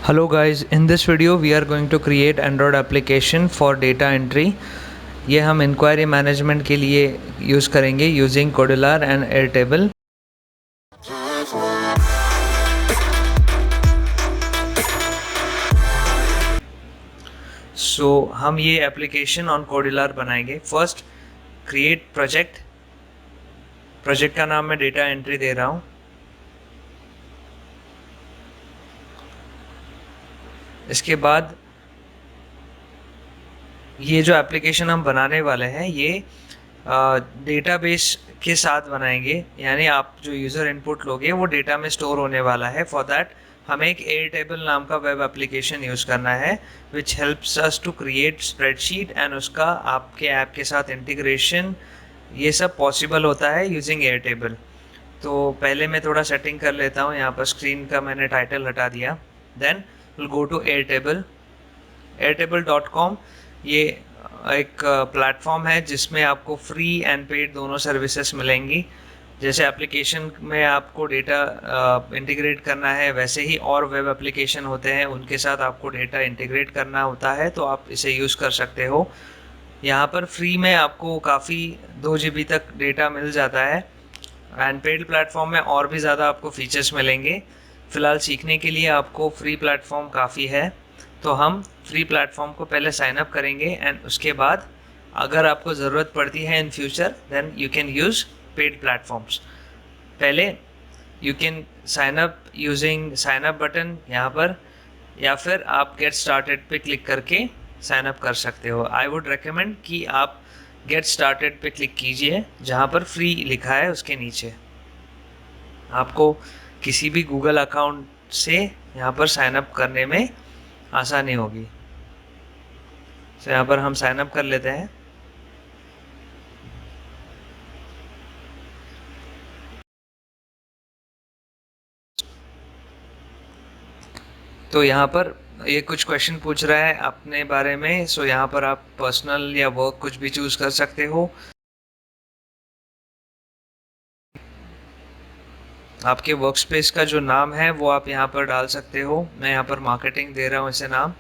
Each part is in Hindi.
Hello guys, in this video we are going to create Android application for data entry. ये हम इंक्वायरी मैनेजमेंट के लिए यूज़ करेंगे यूजिंग कोडुलर एंड एयरटेबल। सो हम ये एप्लीकेशन ऑन कोडुलर बनाएंगे। फर्स्ट क्रिएट प्रोजेक्ट का नाम मैं डेटा एंट्री दे रहा हूँ। इसके बाद ये जो एप्लीकेशन हम बनाने वाले हैं ये डेटाबेस के साथ बनाएंगे, यानी आप जो यूज़र इनपुट लोगे वो डेटा में स्टोर होने वाला है। फॉर दैट हमें एक एयरटेबल नाम का वेब एप्लीकेशन यूज़ करना है which helps us to create spreadsheet and उसका आपके ऐप के साथ इंटीग्रेशन, ये सब पॉसिबल होता है यूजिंग एयरटेबल। तो पहले मैं थोड़ा सेटिंग कर लेता हूँ। यहाँ पर स्क्रीन का मैंने टाइटल हटा दिया। Then will go to airtable.com। ये एक प्लेटफॉर्म है जिसमें आपको फ्री एंड पेड दोनों सर्विसेज मिलेंगी। जैसे एप्लीकेशन में आपको डेटा इंटीग्रेट करना है, वैसे ही और वेब एप्लीकेशन होते हैं उनके साथ आपको डेटा इंटीग्रेट करना होता है, तो आप इसे यूज़ कर सकते हो। यहाँ पर फ्री में आपको काफ़ी 2 GB तक डेटा मिल जाता है एंड पेड प्लेटफॉर्म में और भी ज़्यादा आपको फीचर्स मिलेंगे। फ़िलहाल सीखने के लिए आपको फ्री प्लेटफॉर्म काफ़ी है, तो हम फ्री प्लेटफॉर्म को पहले साइन अप करेंगे एंड उसके बाद अगर आपको ज़रूरत पड़ती है in future then you can use paid platforms. पहले you can sign up using sign up button यहाँ पर, या फिर आप गेट स्टार्टेड पे क्लिक करके साइन अप कर सकते हो। आई वुड रेकमेंड कि आप गेट स्टार्टेड पे क्लिक कीजिए, जहाँ पर फ्री लिखा है उसके नीचे। आपको किसी भी गूगल अकाउंट से यहाँ पर साइन अप करने में आसानी होगी। तो यहाँ पर हम साइन अप कर लेते हैं। तो यहाँ पर ये कुछ क्वेश्चन पूछ रहा है अपने बारे में। सो यहाँ पर आप पर्सनल या वर्क कुछ भी चूज़ कर सकते हो। आपके वर्क स्पेस का जो नाम है वो आप यहाँ पर डाल सकते हो। मैं यहाँ पर मार्केटिंग दे रहा हूँ इसे नाम,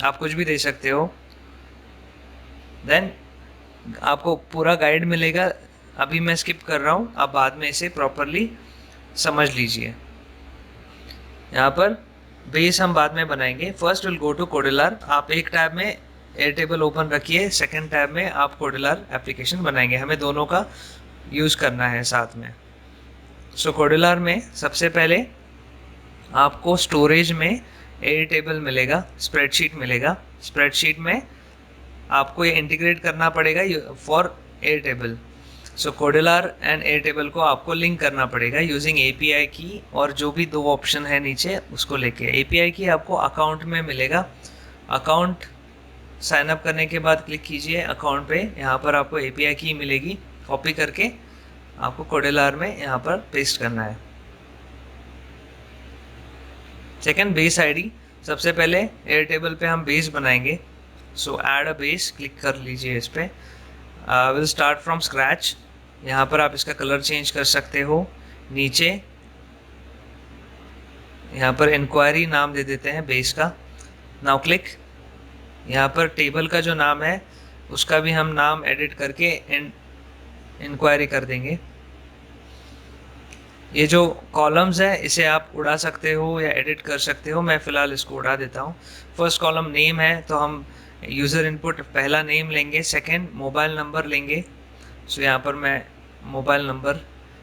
आप कुछ भी दे सकते हो। देन आपको पूरा गाइड मिलेगा। अभी मैं स्किप कर रहा हूँ, आप बाद में इसे प्रॉपरली समझ लीजिए। यहाँ पर बेस हम बाद में बनाएंगे। First will go to Codular. आप एक टैब में एयरटेबल ओपन रखिए, सेकंड टैब में आप कोडुलर एप्लीकेशन बनाएंगे। हमें दोनों का यूज़ करना है साथ में। सो कोडुलर में सबसे पहले आपको स्टोरेज में एयरटेबल मिलेगा, स्प्रेडशीट मिलेगा। स्प्रेडशीट में आपको ये इंटीग्रेट करना पड़ेगा for Airtable. So Codular and Airtable को आपको लिंक करना पड़ेगा यूजिंग API की, और जो भी 2 ऑप्शन है नीचे उसको लेके। API की आपको अकाउंट में मिलेगा। अकाउंट साइन अप करने के बाद क्लिक कीजिए अकाउंट पे, यहाँ पर आपको API की मिलेगी। कॉपी करके आपको कोडुलर में यहाँ पर पेस्ट करना है। Second base ID. सबसे पहले एयरटेबल पे हम बेस बनाएंगे। सो ऐड अ बेस क्लिक कर लीजिए इस पर। Will start from scratch. यहाँ पर आप इसका कलर चेंज कर सकते हो। नीचे यहाँ पर इंक्वायरी नाम दे देते हैं बेस का। Now click. यहाँ पर टेबल का जो नाम है उसका भी हम नाम एडिट करके इंक्वायरी कर देंगे। ये जो कॉलम्स है इसे आप उड़ा सकते हो या एडिट कर सकते हो। मैं फ़िलहाल इसको उड़ा देता हूँ। फर्स्ट कॉलम नेम है, तो हम यूज़र इनपुट पहला नेम लेंगे, सेकंड मोबाइल नंबर लेंगे। सो यहाँ पर मैं मोबाइल नंबर,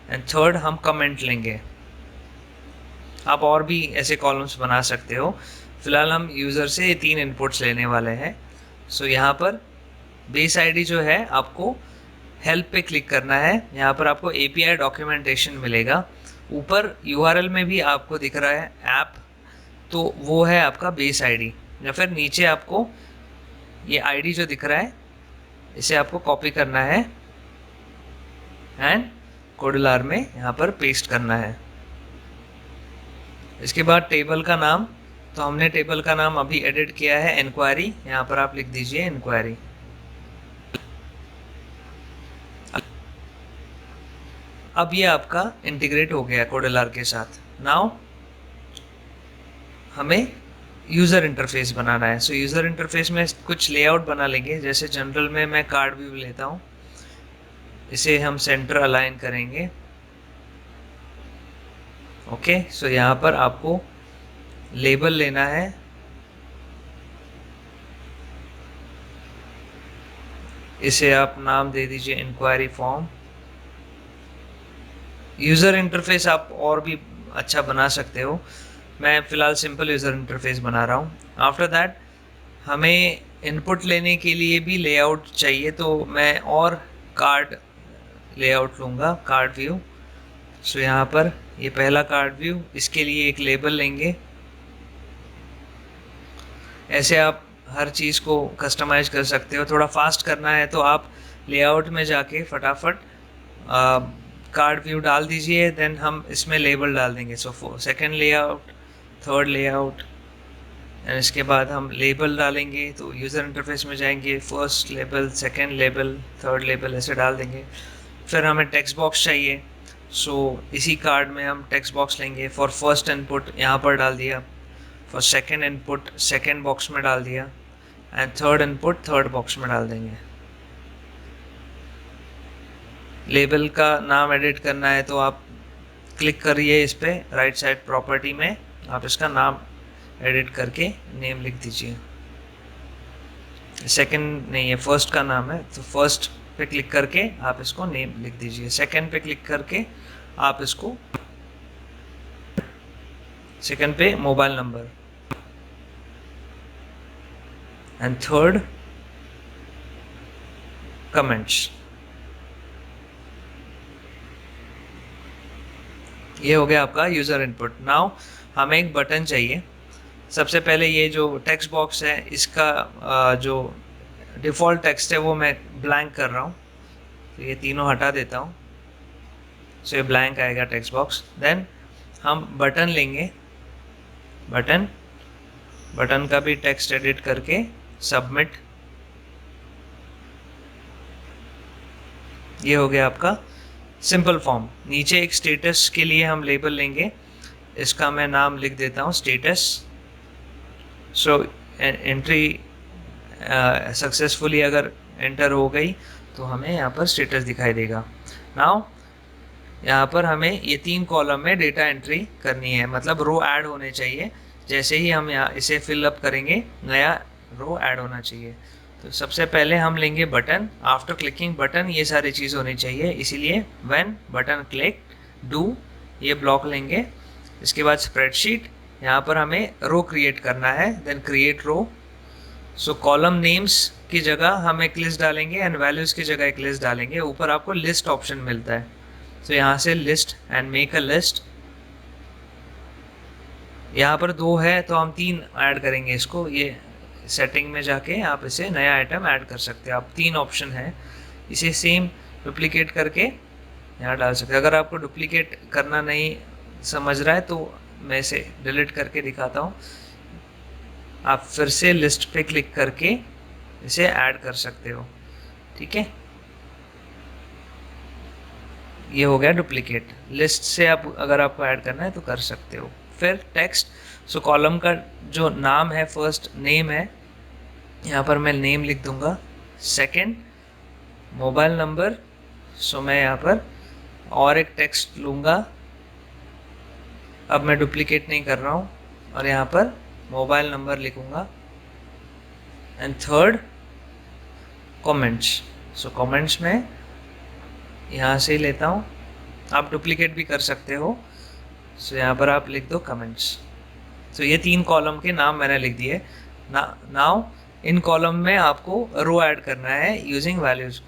एंड थर्ड हम कमेंट लेंगे। आप और भी ऐसे कॉलम्स बना सकते हो। फ़िलहाल हम यूज़र से 3 इनपुट्स लेने वाले हैं। सो यहाँ पर बेस आईडी जो है आपको हेल्प पे क्लिक करना है। यहाँ पर आपको API डॉक्यूमेंटेशन मिलेगा। ऊपर URL में भी आपको दिख रहा है ऐप, तो वो है आपका बेस आईडी। या फिर नीचे आपको ये आईडी जो दिख रहा है इसे आपको कॉपी करना है एंड कोडुलर में यहाँ पर पेस्ट करना है। इसके बाद टेबल का नाम, तो हमने टेबल का नाम अभी एडिट किया है इंक्वायरी। यहाँ पर आप लिख दीजिए इंक्वायरी। अब ये आपका इंटीग्रेट हो गया कोडुलर के साथ। नाउ हमें यूज़र इंटरफेस बनाना है। सो यूज़र इंटरफेस में कुछ लेआउट बना लेंगे। जैसे जनरल में मैं कार्ड व्यू लेता हूँ, इसे हम सेंटर अलाइन करेंगे। ओके, सो यहाँ पर आपको लेबल लेना है, इसे आप नाम दे दीजिए इंक्वायरी फॉर्म। यूज़र इंटरफेस आप और भी अच्छा बना सकते हो, मैं फ़िलहाल सिंपल यूज़र इंटरफेस बना रहा हूँ। आफ्टर दैट हमें इनपुट लेने के लिए भी लेआउट चाहिए, तो मैं और कार्ड लेआउट लूँगा, कार्ड व्यू। सो यहाँ पर ये पहला कार्ड व्यू, इसके लिए एक लेबल लेंगे। ऐसे आप हर चीज़ को कस्टमाइज कर सकते हो। थोड़ा फास्ट करना है तो आप लेआउट में जाके फटाफट कार्ड व्यू डाल दीजिए, देन हम इसमें लेबल डाल देंगे। So second layout, third layout, and इसके बाद हम लेबल डालेंगे। तो यूज़र इंटरफेस में जाएंगे, first label, second label, third label, ऐसे डाल देंगे। फिर हमें टेक्स्ट बॉक्स चाहिए, सो इसी कार्ड में हम टेक्स्ट बॉक्स लेंगे। फॉर फर्स्ट इनपुट यहाँ पर डाल दिया, for second input second box में डाल दिया, and third input third box में डाल देंगे। लेबल का नाम एडिट करना है तो आप क्लिक करिए इस पर, राइट साइड प्रॉपर्टी में आप इसका नाम एडिट करके नेम लिख दीजिए। सेकंड नहीं, है फर्स्ट का नाम है, तो फर्स्ट पे क्लिक करके आप इसको नेम लिख दीजिए। सेकंड पे क्लिक करके आप इसको, सेकंड पे mobile number, and third comments. ये हो गया आपका यूज़र इनपुट। नाउ हमें एक बटन चाहिए। सबसे पहले ये जो टेक्स्ट बॉक्स है, इसका जो डिफ़ॉल्ट टेक्स्ट है वो मैं ब्लैंक कर रहा हूँ, तो ये तीनों हटा देता हूँ। सो ये ब्लैंक आएगा टेक्स्ट बॉक्स। देन हम बटन लेंगे, बटन का भी टेक्स्ट एडिट करके सबमिट। ये हो गया आपका सिंपल फॉर्म। नीचे एक स्टेटस के लिए हम लेबल लेंगे, इसका मैं नाम लिख देता हूँ स्टेटस। सो एंट्री सक्सेसफुली अगर एंटर हो गई तो हमें यहाँ पर स्टेटस दिखाई देगा। नाउ यहाँ पर हमें ये 3 कॉलम में डेटा एंट्री करनी है, मतलब रो ऐड होने चाहिए। जैसे ही हम यहाँ इसे फिलअप करेंगे, नया रो ऐड होना चाहिए। तो सबसे पहले हम लेंगे बटन। आफ्टर क्लिकिंग बटन ये सारी चीज़ होनी चाहिए, इसीलिए व्हेन बटन क्लिक डू ये ब्लॉक लेंगे। इसके बाद स्प्रेडशीट, यहाँ पर हमें रो क्रिएट करना है, देन क्रिएट रो। सो कॉलम नेम्स की जगह हम एक लिस्ट डालेंगे एंड वैल्यूज़ की जगह एक लिस्ट डालेंगे। ऊपर आपको लिस्ट ऑप्शन मिलता है, तो यहाँ से list and make a list. यहाँ पर 2 है तो हम 3 ऐड करेंगे इसको। ये सेटिंग में जाके आप इसे नया आइटम ऐड कर सकते हैं। आप 3 ऑप्शन है, इसे सेम डुप्लीकेट करके यहाँ डाल सकते हैं। अगर आपको डुप्लीकेट करना नहीं समझ रहा है तो मैं इसे डिलीट करके दिखाता हूँ। आप फिर से लिस्ट पे क्लिक करके इसे ऐड कर सकते हो, ठीक है। ये हो गया डुप्लीकेट। लिस्ट से आप अगर आपको ऐड करना है तो कर सकते हो। फिर टेक्स्ट, सो कॉलम का जो नाम है, फर्स्ट नेम है, यहाँ पर मैं नेम लिख दूंगा। सेकंड मोबाइल नंबर, सो मैं यहाँ पर और एक टेक्स्ट लूँगा, अब मैं डुप्लीकेट नहीं कर रहा हूँ, और यहाँ पर मोबाइल नंबर लिखूँगा। And third comments, so comments में यहाँ से ही लेता हूँ, आप डुप्लीकेट भी कर सकते हो। सो यहाँ पर आप लिख दो कमेंट्स। तो ये 3 कॉलम के नाम मैंने लिख दिए। नाउ इन कॉलम में आपको रो ऐड करना है यूजिंग वैल्यूज़।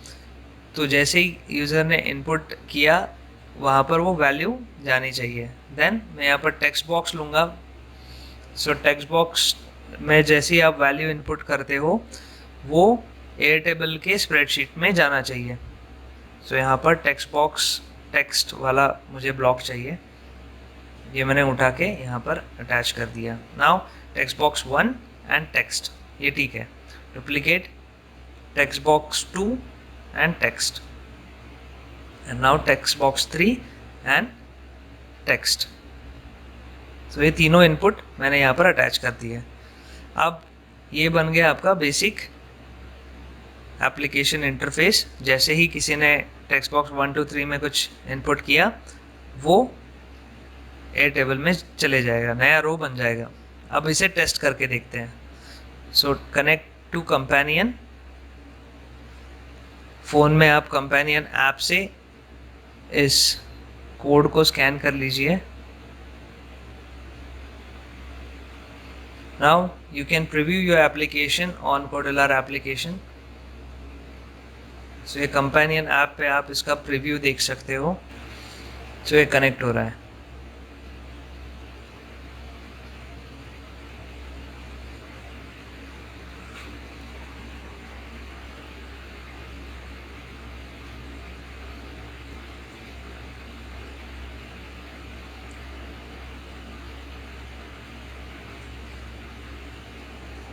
तो जैसे ही यूज़र ने इनपुट किया वहाँ पर वो वैल्यू जानी चाहिए। देन मैं यहाँ पर टेक्स्ट बॉक्स लूँगा। सो टेक्स्ट बॉक्स में जैसे ही आप वैल्यू इनपुट करते हो वो एयरटेबल के स्प्रेडशीट में जाना चाहिए। सो यहाँ पर टेक्स्ट बॉक्स टेक्स्ट वाला मुझे ब्लॉक चाहिए, ये मैंने उठा के यहाँ पर अटैच कर दिया। Now text box 1 and text, ये ठीक है। Duplicate text box 2 and text, and now text box 3 and text. तो ये तीनों इनपुट मैंने यहाँ पर अटैच कर दिए। अब ये बन गया आपका बेसिक एप्लीकेशन इंटरफेस। जैसे ही किसी ने टेक्स्ट बॉक्स 1 2 3 में कुछ इनपुट किया, वो ए टेबल में चले जाएगा, नया रो बन जाएगा। अब इसे टेस्ट करके देखते हैं। So connect to companion. Phone में आप कंपेनियन ऐप से इस कोड को स्कैन कर लीजिए। Now you can preview your application on Kodular application. So ये कंपेनियन ऐप पे आप इसका प्रीव्यू देख सकते हो। सो ये कनेक्ट हो रहा है।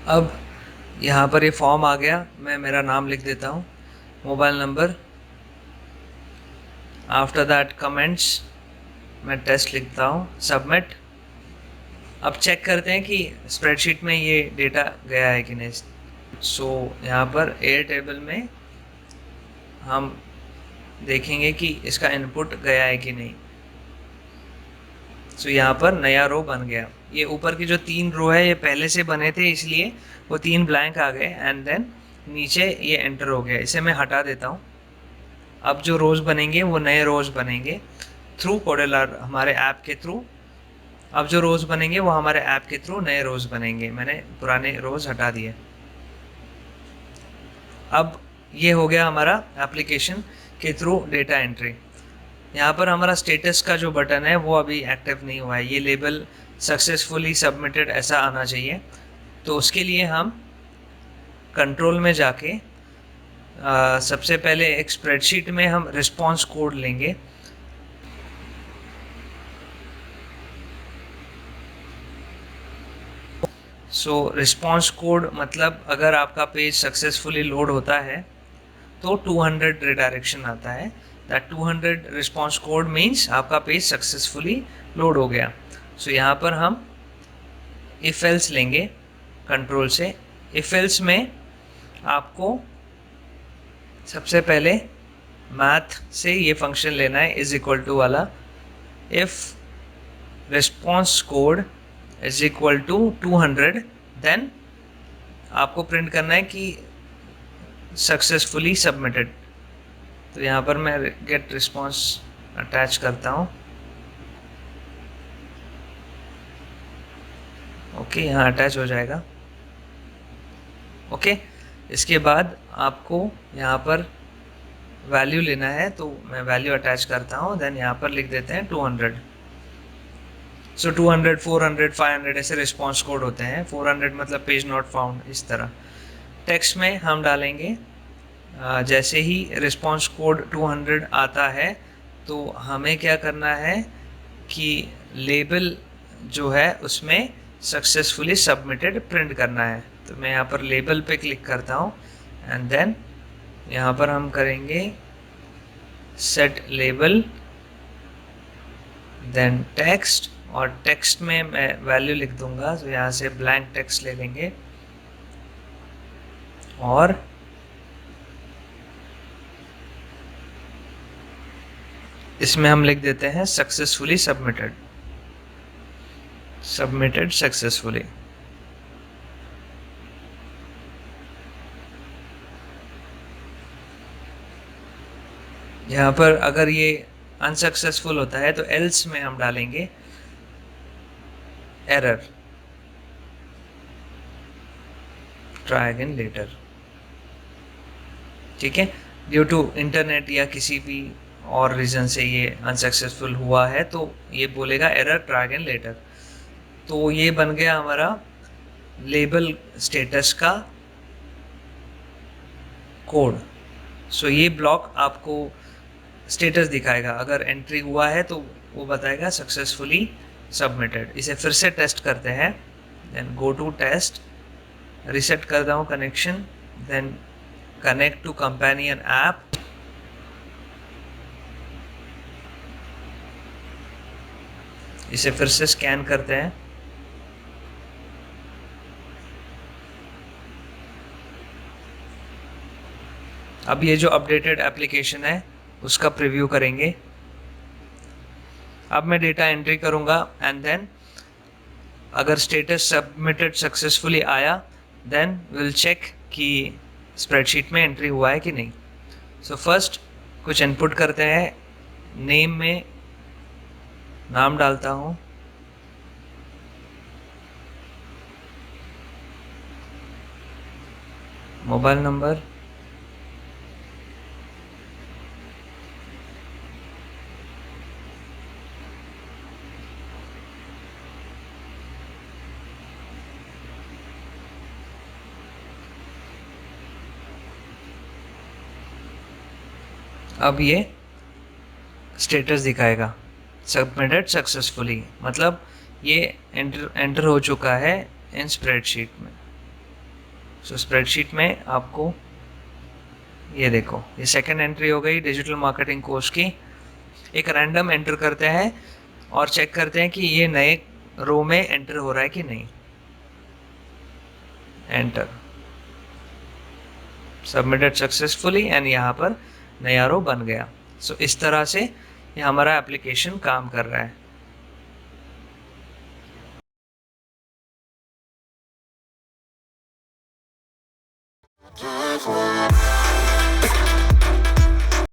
अब यहाँ पर ये फॉर्म आ गया। मैं मेरा नाम लिख देता हूँ, mobile number, after that comments, मैं टेस्ट लिखता हूँ, सबमिट। अब चेक करते हैं कि स्प्रेडशीट में ये डेटा गया है कि नहीं। सो यहाँ पर एयर टेबल में हम देखेंगे कि इसका इनपुट गया है कि नहीं। सो यहाँ पर नया रो बन गया। ये ऊपर की जो 3 रो है ये पहले से बने थे, इसलिए वो 3 ब्लैंक आ गए एंड देन नीचे ये एंटर हो गया। इसे मैं हटा देता हूँ। अब जो रोज बनेंगे वो नए रोज बनेंगे थ्रू कोडेलर, हमारे ऐप के थ्रू। अब जो रोज बनेंगे वो हमारे ऐप के थ्रू नए रोज बनेंगे। मैंने पुराने रोज हटा दिए। अब ये हो गया हमारा एप्लीकेशन के थ्रू डेटा एंट्री। यहाँ पर हमारा स्टेटस का जो बटन है वो अभी एक्टिव नहीं हुआ है। ये लेबल सक्सेसफुली सबमिटेड ऐसा आना चाहिए। तो उसके लिए हम कंट्रोल में जाके सबसे पहले एक स्प्रेडशीट में हम रिस्पॉन्स कोड लेंगे। सो रिस्पॉन्स कोड मतलब अगर आपका पेज सक्सेसफुली लोड होता है तो 200 रिडायरेक्शन आता है। दैट 200 रिस्पॉन्स कोड मीन्स आपका पेज सक्सेसफुली लोड हो गया। सो यहाँ पर हम इफ एल्स लेंगे कंट्रोल से। इफ एल्स में आपको सबसे पहले मैथ से ये फंक्शन लेना है, इज इक्वल टू वाला। If response code is equal to 200, then आपको प्रिंट करना है कि सक्सेसफुली सबमिटेड। तो यहाँ पर मैं गेट रिस्पॉन्स अटैच करता हूँ। ओके, यहाँ अटैच हो जाएगा। ओके, इसके बाद आपको यहाँ पर वैल्यू लेना है, तो मैं वैल्यू अटैच करता हूँ। देन यहाँ पर लिख देते हैं 200। सो 200, 400, 500 ऐसे रिस्पॉन्स कोड होते हैं। 400 मतलब पेज नॉट फाउंड। इस तरह टेक्स्ट में हम डालेंगे। जैसे ही रिस्पॉन्स कोड 200 आता है तो हमें क्या करना है कि लेबल जो है उसमें सक्सेसफुली सबमिटेड प्रिंट करना है। तो मैं यहाँ पर लेबल पे क्लिक करता हूँ एंड देन यहाँ पर हम करेंगे सेट लेबल, देन टेक्स्ट, और टेक्स्ट में मैं वैल्यू लिख दूंगा। तो यहाँ से ब्लैंक टेक्स्ट ले लेंगे और इसमें हम लिख देते हैं सक्सेसफुली सबमिटेड, सबमिटेड सक्सेसफुली। यहाँ पर अगर ये अनसक्सेसफुल होता है तो एल्स में हम डालेंगे एरर, ट्राई अगेन लेटर। ठीक है, ड्यू टू इंटरनेट या किसी भी और रीज़न से ये अनसक्सेसफुल हुआ है तो ये बोलेगा एरर, ट्राई अगेन लेटर। तो ये बन गया हमारा लेबल स्टेटस का कोड। सो ये ब्लॉक आपको स्टेटस दिखाएगा। अगर एंट्री हुआ है तो वो बताएगा सक्सेसफुली सबमिटेड। इसे फिर से टेस्ट करते हैं। Then go to test, reset करता हूँ connection, then connect to companion app. इसे फिर से स्कैन करते हैं। अब ये जो अपडेटेड एप्लीकेशन है उसका प्रीव्यू करेंगे। अब मैं डेटा एंट्री करूंगा एंड देन अगर स्टेटस सबमिटेड सक्सेसफुली आया देन विल चेक कि स्प्रेडशीट में एंट्री हुआ है कि नहीं। सो फर्स्ट कुछ इनपुट करते हैं। नेम में नाम डालता हूँ, मोबाइल नंबर, अब ये स्टेटस दिखाएगा सबमिटेड सक्सेसफुली, मतलब ये एंटर हो चुका है इन स्प्रेडशीट में। सो स्प्रेडशीट में आपको ये देखो, ये सेकंड एंट्री हो गई डिजिटल मार्केटिंग कोर्स की। एक रैंडम एंटर करते हैं और चेक करते हैं कि ये नए रो में एंटर हो रहा है कि नहीं। एंटर, सबमिटेड सक्सेसफुली एंड यहाँ पर नया रो बन गया। सो इस तरह से ये हमारा एप्लीकेशन काम कर रहा है।